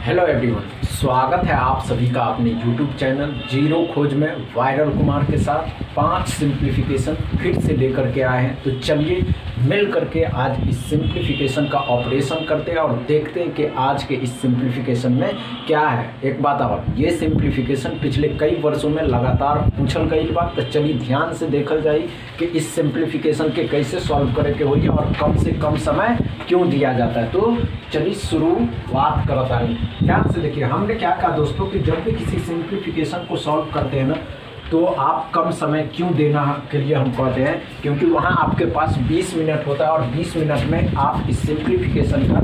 Hello everyone, स्वागत है आप सभी का अपने YouTube चैनल जीरो खोज में वायरल कुमार के साथ 5 सिंप्लीफिकेशन फिर से लेकर के आए हैं। तो चलिए मिल करके आज इस सिंप्लीफिकेशन का ऑपरेशन करते हैं और देखते हैं कि आज के इस सिंप्लीफिकेशन में क्या है। एक बात और, ये सिंप्लीफिकेशन पिछले कई वर्षों में लगातार पूछल गई बात, तो चलिए ध्यान से देखल जाए कि इस सिंप्लीफिकेशन के कैसे सॉल्व करे के होइए और कम से कम समय क्यों दिया जाता है। तो चलिए शुरुआत करता है। ध्यान से देखिए, हमने क्या कहा दोस्तों कि जब भी किसी सिंप्लीफिकेशन को सॉल्व करते हैं ना, तो आप कम समय क्यों देना के लिए हम कहते हैं, क्योंकि वहाँ आपके पास 20 मिनट होता है और 20 मिनट में आप इस सिंप्लीफिकेशन का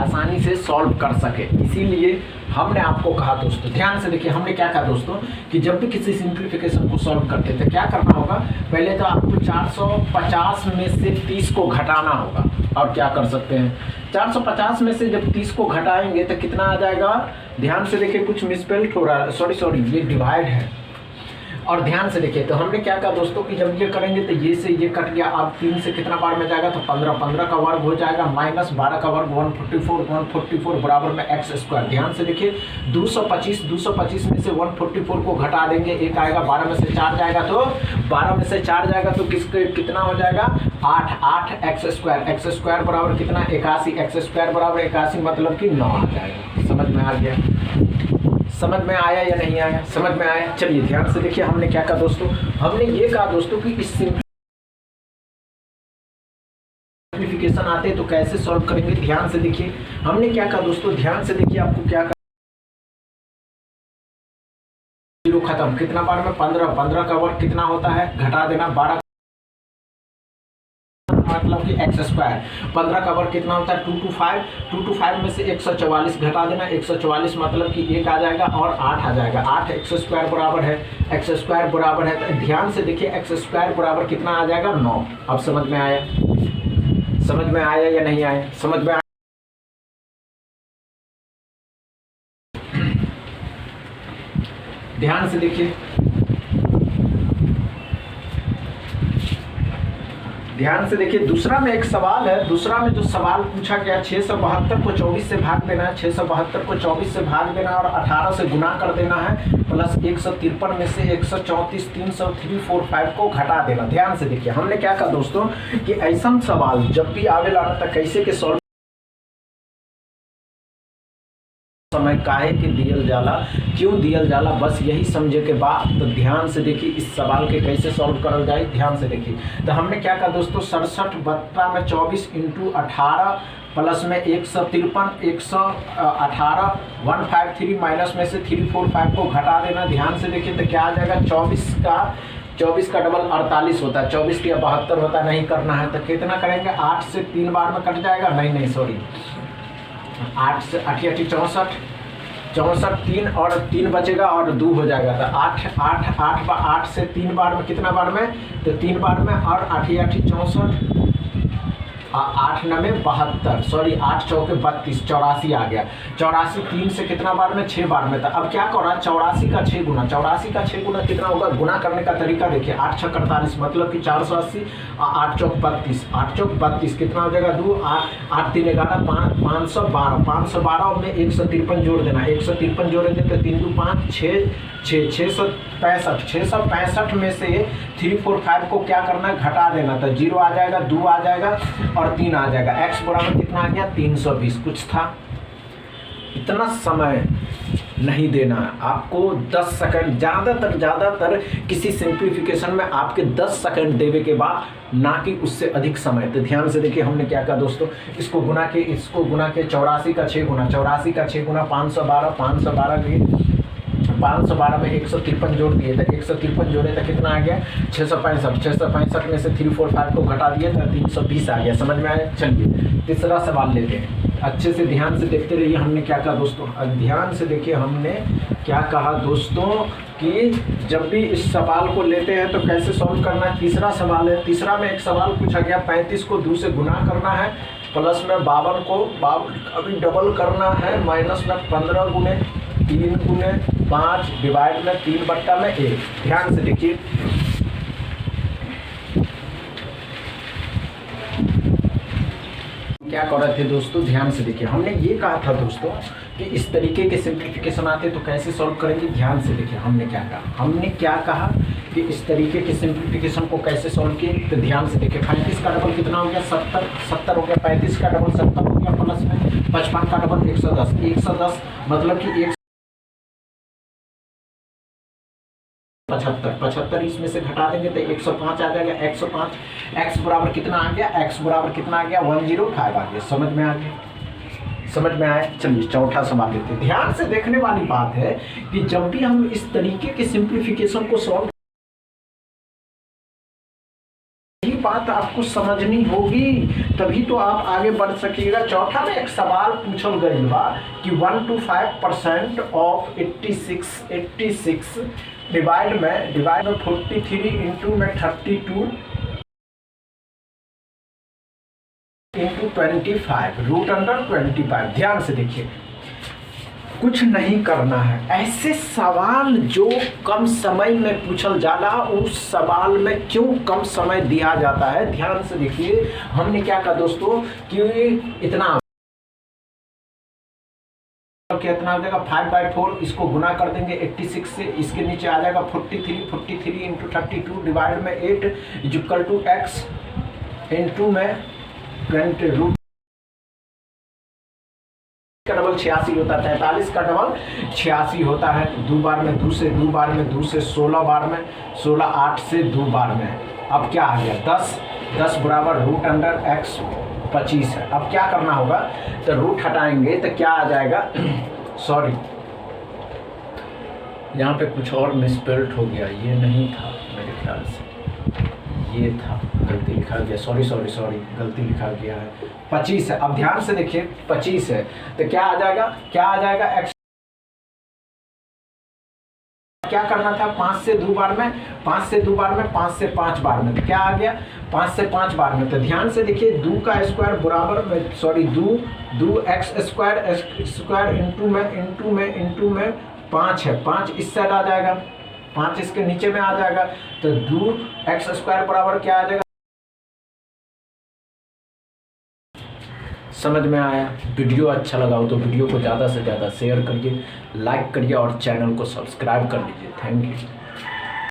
आसानी से सॉल्व कर सके। इसीलिए हमने आपको कहा दोस्तों, ध्यान से देखिए, हमने क्या कहा दोस्तों कि जब भी किसी सिंप्लीफिकेशन को सॉल्व करते थे क्या करना होगा। पहले तो आपको 450 में से 30 को घटाना होगा। और क्या कर सकते हैं, 450 में से जब 30 को घटाएंगे तो कितना आ जाएगा। ध्यान से देखिए, कुछ मिसस्पेल्ड हो रहा है, सॉरी ये डिवाइड है। और ध्यान से देखिए, तो हमने क्या कहा दोस्तों कि जब ये करेंगे तो ये से ये कट गया। अब 3 से कितना बार में जाएगा तो 15 का वर्ग हो जाएगा, माइनस 12 का वर्ग 144 बराबर में एक्स स्क्वायर। ध्यान से देखिए, 225 में से 144 को घटा देंगे, एक आएगा, 12 में से 4 जाएगा तो 12 में से 4 जाएगा तो कितना हो जाएगा 8 एक्स स्क्वायर बराबर कितना 81, एक्स स्क्वायर बराबर 81 मतलब कि 9 आ जाएगा। समझ में आ गया? समझ में आया या नहीं आया? समझ में आया। चलिए ध्यान से देखिए, हमने क्या कहा दोस्तों, हमने ये कहा दोस्तों कि इस सिंप्लीफिकेशन आते हैं तो कैसे सॉल्व करेंगे। ध्यान से देखिए, हमने क्या कहा दोस्तों, ध्यान से देखिए, आपको क्या कहा, जीरो खत्म, कितना बार में 15 का वर्ग कितना होता है, घटा देना 12 मतलब कि एक्स स्क्वायर। 15 का वर्ग कितना होता है 225 में से 144 घटा देना, 144 मतलब कि 1 आ जाएगा और 8 आ जाएगा। 8 एक्स स्क्वायर बराबर है, एक्स स्क्वायर बराबर है, तो ध्यान से देखिए एक्स स्क्वायर बराबर कितना आ जाएगा 9। अब समझ में आया? समझ में आया या नहीं आया? समझ में आया? ध्यान से देखिए, ध्यान से देखिए, दूसरा में एक सवाल है। दूसरा में जो सवाल पूछा गया, 672 को 24 से भाग देना है, 672 को 24 से भाग देना है और 18 से गुना कर देना है, प्लस 153 में से 134 300 345 को घटा देना। ध्यान से देखिए, हमने क्या कहा दोस्तों कि ऐसा सवाल जब भी आवेला था कैसे के सॉल्व समय काहे के दियल जाला, क्यों दियल जाला, बस यही समझे के बाद। तो ध्यान से देखिए, इस सवाल के कैसे सॉल्व करल जाए। ध्यान से देखिए, तो हमने क्या कहा दोस्तों, 67 बट्टा में 24 इंटू 18 प्लस में 153 118 153 माइनस में से 345 को घटा देना। ध्यान से देखिए, तो क्या आ जाएगा, 24 का डबल 48 होता है, 24 या 72 होता है। नहीं करना है तो कितना करेंगे, 8 से 3 बार में कट जाएगा, नहीं सॉरी 8 से 8 64 3 और 3 बचेगा और 2 हो जाएगा। तो 8 से 3 बार में कितना बार में, तो 3 बार में और 8 64 8 9 72 सॉरी 8 चौके 32 84 आ गया। 84 3 से कितना बार में, 6 बार में था। अब क्या कर रहा है, 84 का 6 गुना, 84 का 6 गुना कितना होगा, गुना करने का तरीका देखिए, 8 6 48 मतलब कि 480 8 चौक 32 8 चौक 32 कितना हो जाएगा 2 8 3 11 512 में 153 जोड़ देना, 153 जोड़ेंगे तो 3 2 5 665 में से 345 को क्या करना है, घटा देना। तो 0 आ जाएगा, 2 आ जाएगा और 3 आ जाएगा। x बराबर कितना आ गया 320। कुछ था, इतना समय नहीं देना है आपको, 10 सेकंड ज़्यादातर किसी सिंप्लीफिकेशन में आपके 10 सेकंड देवे के बाद, ना कि उससे अधिक समय। तो ध्यान से देखिए, हमने क्या कहा दोस्तों, इसको गुना के 84 का 6 गुना 512 के 512 में 153 जोड़ दिए थे, 153 जोड़े तो कितना आ गया 665 में से 345 को घटा दिए तो 320 आ गया। समझ में आया? चलिए तीसरा सवाल लेते हैं, अच्छे से ध्यान से देखते रहिए। हमने क्या कहा दोस्तों, ध्यान से देखिए, हमने क्या कहा दोस्तों कि जब भी इस सवाल को लेते हैं तो कैसे सॉल्व करना है। तीसरा सवाल है, तीसरा में एक सवाल पूछा गया, 35 को 2 से गुना करना है, प्लस में 52 को अभी डबल करना है, माइनस में 15 गुने 3 गुने 5 डिवाइड में 3 बट्टा में 1। ध्यान से देखिए, क्या कर रहे थे दोस्तों, ध्यान से देखिए। हमने ये कहा था दोस्तों कि इस तरीके के सिंप्लीफिकेशन आते तो कैसे सॉल्व करेंगे। ध्यान से देखिए हमने क्या कहा कि इस तरीके के सिंप्लीफिकेशन को कैसे सॉल्व किए। तो ध्यान से देखिए 35 का डबल कितना हो गया 70, 70 हो गया 35 का डबल 70 हो गया, प्लस में 55 का डबल 110, 110 मतलब कि 75 इसमें से घटा देंगे तो 105 आ जाएगा। 105 x बराबर कितना आ गया, x बराबर कितना आ गया 105 आ गया। समझ में आ गया, समझ में आया। चलिए चौथा सवाल लेते हैं। ध्यान से देखने वाली बात है कि जब भी हम इस तरीके के सिंप्लीफिकेशन को सॉल्व, ये बात आपको समझनी होगी तभी तो आप आगे बढ़ सकिएगा। चौथा में एक सवाल पूछल गई बा कि 1 to 5% ऑफ 86 डिवाइड में 43 इंटू में 32 इंटू 25 रूट अंडर 25। ध्यान से देखिए, कुछ नहीं करना है। ऐसे सवाल जो कम समय में पूछल जाला उस सवाल में क्यों कम समय दिया जाता है। ध्यान से देखिए हमने क्या कहा दोस्तों कि इतना कितना हो जाएगा 5/4, इसको गुना कर देंगे 86 से, इसके नीचे आ जाएगा 43 इंटू 32 डिवाइड में 8 इक्वल टू x इंटू में 20 रूट का डबल 86 होता है, 43 का डबल 86 होता है। 2 बार में 2 से 2 बार में 2 से 16 बार में 16 8 से 2 बार में। अब क्या आ गया 10 बराबर रूट अंडर x 25 है। अब क्या करना होगा तो रूट हटाएंगे तो क्या आ जाएगा, सॉरी यहाँ पे कुछ और मिसस्पेल्ड हो गया, ये नहीं था मेरे ख्याल से, ये था गलती लिखा गया, सॉरी गलती लिखा गया है 25 है। अब ध्यान से देखिए 25 है तो क्या आ जाएगा x, क्या करना था 5 से 2 बार में 5 से 5 बार में तो क्या आ गया 5 से 5 बार में। तो ध्यान से देखिए 2 का स्क्वायर बराबर में 2 x स्क्वायर इंटू में 5 है, 5 इस साइड आ जाएगा, 5 इसके नीचे में आ जाएगा तो 2x स्क्वायर बराबर क्या आ जाएगा। समझ में आया। वीडियो अच्छा लगा हो तो वीडियो को ज़्यादा से ज़्यादा शेयर करिए, लाइक करिए और चैनल को सब्सक्राइब कर लीजिए। Thank you.